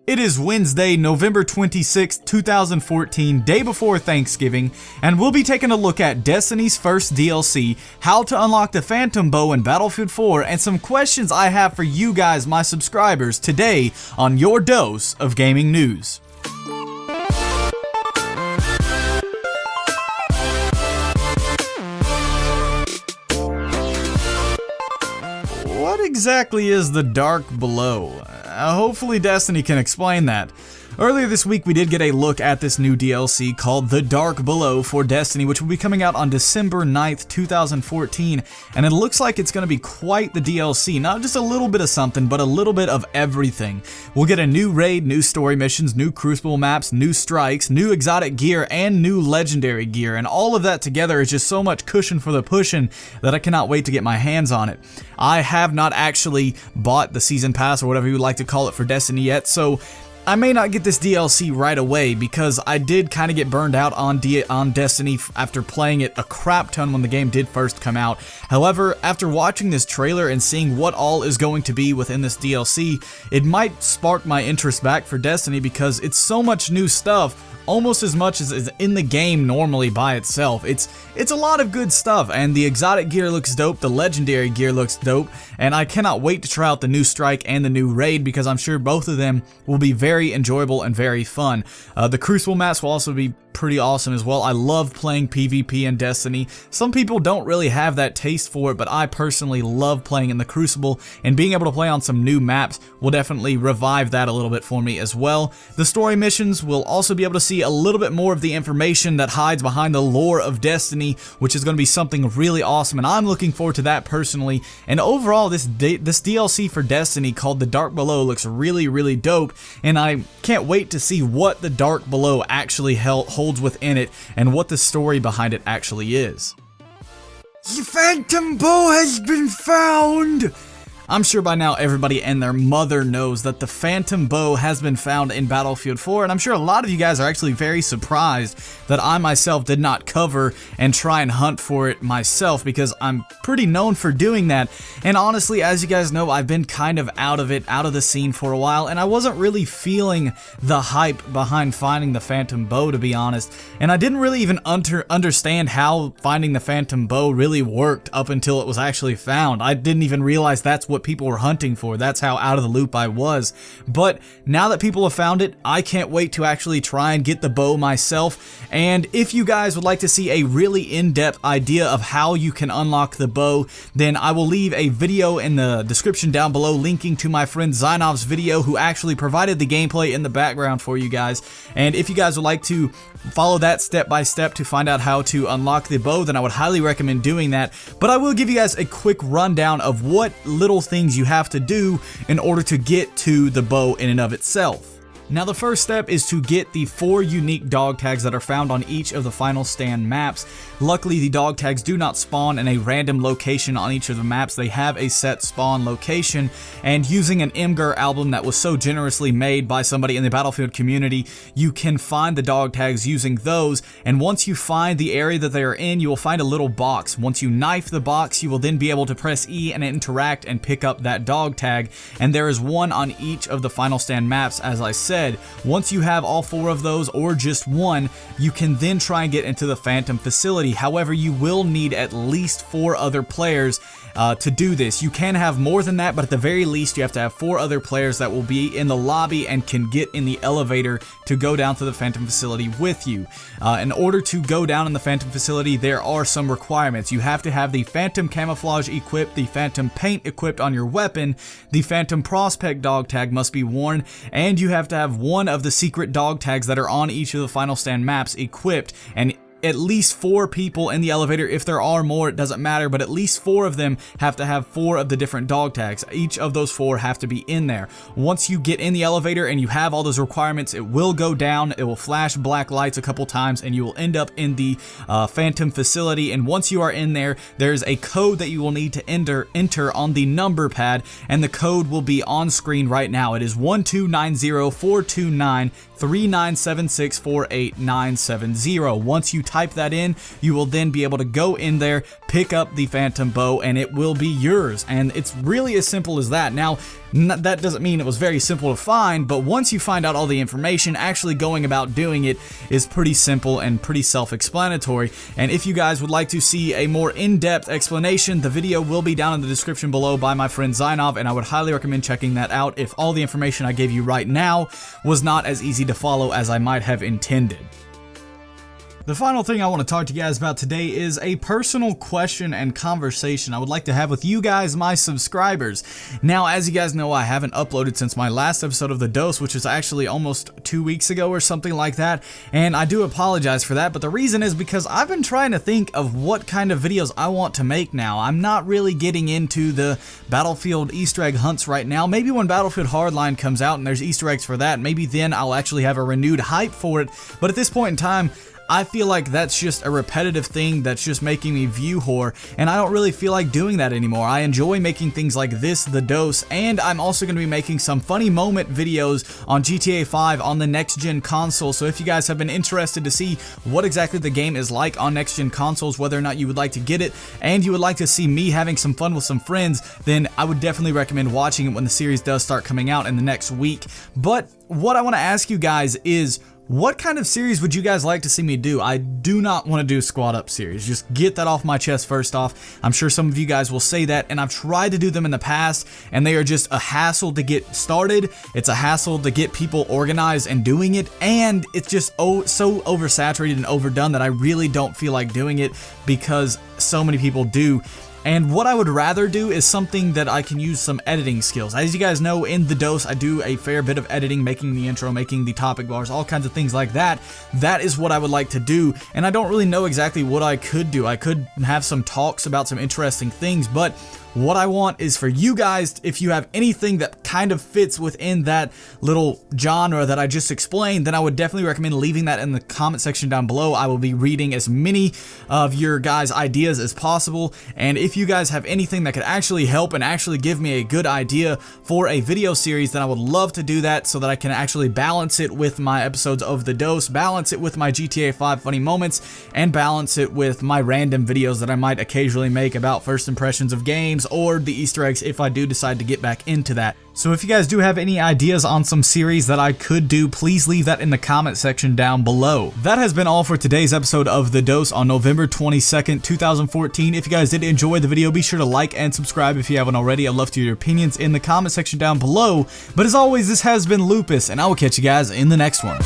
It is Wednesday, November 26, 2014, day before Thanksgiving, and we'll be taking a look at Destiny's first DLC, how to unlock the Phantom Bow in Battlefield 4, and some questions I have for you guys, my subscribers, today on your dose of gaming news. What exactly is the Dark Below? Hopefully Destiny can explain that. Earlier this week we did get a look at this new DLC called The Dark Below for Destiny, which will be coming out on December 9th, 2014, and it looks like it's going to be quite the DLC. Not just a little bit of something, but a little bit of everything. We'll get a new raid, new story missions, new Crucible maps, new strikes, new exotic gear, and new legendary gear, and all of that together is just so much cushion for the pushing that I cannot wait to get my hands on it. I have not actually bought the Season Pass, or whatever you would like to call it, for Destiny yet, so I may not get this DLC right away because I did kind of get burned out on Destiny after playing it a crap ton when the game did first come out. However, after watching this trailer and seeing what all is going to be within this DLC, it might spark my interest back for Destiny because it's so much new stuff, almost as much as is in the game normally by itself. It's a lot of good stuff, and the exotic gear looks dope, the legendary gear looks dope, and I cannot wait to try out the new strike and the new raid because I'm sure both of them will be very enjoyable and very fun. The Crucible maps will also be pretty awesome as well. I love playing PvP in Destiny. Some people don't really have that taste for it, but I personally love playing in the Crucible, and being able to play on some new maps will definitely revive that a little bit for me as well. The story missions will also be able to see a little bit more of the information that hides behind the lore of Destiny, which is going to be something really awesome, and I'm looking forward to that personally. And overall, this DLC for Destiny called The Dark Below looks really, really dope, and I can't wait to see what the Dark Below actually holds within it and what the story behind it actually is. The Phantom Bow has been found! I'm sure by now everybody and their mother knows that the Phantom Bow has been found in Battlefield 4, and I'm sure a lot of you guys are actually very surprised that I myself did not cover and try and hunt for it myself, because I'm pretty known for doing that. And honestly, as you guys know, I've been kind of out of the scene for a while, and I wasn't really feeling the hype behind finding the Phantom Bow, to be honest. And I didn't really even understand how finding the Phantom Bow really worked up until it was actually found. I didn't even realize that's what people were hunting for. That's how out of the loop I was. But now that people have found it, I can't wait to actually try and get the bow myself. And if you guys would like to see a really in-depth idea of how you can unlock the bow, then I will leave a video in the description down below linking to my friend Zainov's video, who actually provided the gameplay in the background for you guys. And if you guys would like to follow that step by step to find out how to unlock the bow, then I would highly recommend doing that. But I will give you guys a quick rundown of what little things you have to do in order to get to the bow in and of itself. Now, the first step is to get the 4 unique dog tags that are found on each of the Final Stand maps. Luckily, the dog tags do not spawn in a random location on each of the maps. They have a set spawn location, and using an Imgur album that was so generously made by somebody in the Battlefield community, you can find the dog tags using those. And once you find the area that they are in, you will find a little box. Once you knife the box, you will then be able to press E and interact and pick up that dog tag, and there is one on each of the Final Stand maps, as I said. Once you have all 4 of those, or just one, you can then try and get into the Phantom facility. However, you will need at least 4 other players to do this. You can have more than that, but at the very least you have to have 4 other players that will be in the lobby and can get in the elevator to go down to the Phantom facility with you. In order to go down in the Phantom facility, there are some requirements. You have to have the Phantom camouflage equipped, the Phantom paint equipped on your weapon, the Phantom prospect dog tag must be worn, and you have to have one of the secret dog tags that are on each of the Final Stand maps equipped, and at least 4 people in the elevator. If there are more, it doesn't matter, but at least 4 of them have to have 4 of the different dog tags. Each of those 4 have to be in there. Once you get in the elevator and you have all those requirements, it will go down, it will flash black lights a couple times, and you will end up in the Phantom facility. And once you are in there, there's a code that you will need to enter on the number pad, and the code will be on screen right now. It is 1290429 39764890. Once you type type that in, you will then be able to go in there, pick up the phantom bow, and it will be yours. And it's really as simple as that. Now, that doesn't mean it was very simple to find, but once you find out all the information, actually going about doing it is pretty simple and pretty self-explanatory. And if you guys would like to see a more in-depth explanation, the video will be down in the description below by my friend Zainov, and I would highly recommend checking that out if all the information I gave you right now was not as easy to follow as I might have intended. The final thing I want to talk to you guys about today is a personal question and conversation I would like to have with you guys, my subscribers. Now, as you guys know, I haven't uploaded since my last episode of The Dose, which is actually almost 2 weeks ago or something like that, and I do apologize for that, but the reason is because I've been trying to think of what kind of videos I want to make now. I'm not really getting into the Battlefield Easter egg hunts right now. Maybe when Battlefield Hardline comes out and there's Easter eggs for that, maybe then I'll actually have a renewed hype for it, but at this point in time, I feel like that's just a repetitive thing that's just making me view whore, and I don't really feel like doing that anymore. I enjoy making things like this, The Dose, and I'm also going to be making some funny moment videos on GTA 5 on the next-gen console, so if you guys have been interested to see what exactly the game is like on next-gen consoles, whether or not you would like to get it, and you would like to see me having some fun with some friends, then I would definitely recommend watching it when the series does start coming out in the next week. But what I want to ask you guys is, what kind of series would you guys like to see me do? I do not want to do Squad Up series. Just get that off my chest first off. I'm sure some of you guys will say that, and I've tried to do them in the past, and they are just a hassle to get started. It's a hassle to get people organized and doing it, and it's just so oversaturated and overdone that I really don't feel like doing it because so many people do. And what I would rather do is something that I can use some editing skills. As you guys know, in The Dose, I do a fair bit of editing, making the intro, making the topic bars, all kinds of things like that. That is what I would like to do, and I don't really know exactly what I could do. I could have some talks about some interesting things, but what I want is for you guys, if you have anything that kind of fits within that little genre that I just explained, then I would definitely recommend leaving that in the comment section down below. I will be reading as many of your guys' ideas as possible, and if you guys have anything that could actually help and actually give me a good idea for a video series, then I would love to do that so that I can actually balance it with my episodes of The Dose, balance it with my GTA 5 funny moments, and balance it with my random videos that I might occasionally make about first impressions of games or the Easter eggs if I do decide to get back into that. So if you guys do have any ideas on some series that I could do, please leave that in the comment section down below. That has been all for today's episode of The Dose on November 22nd, 2014. If you guys did enjoy the video, be sure to like and subscribe if you haven't already. I'd love to hear your opinions in the comment section down below. But as always, this has been Lupus, and I will catch you guys in the next one.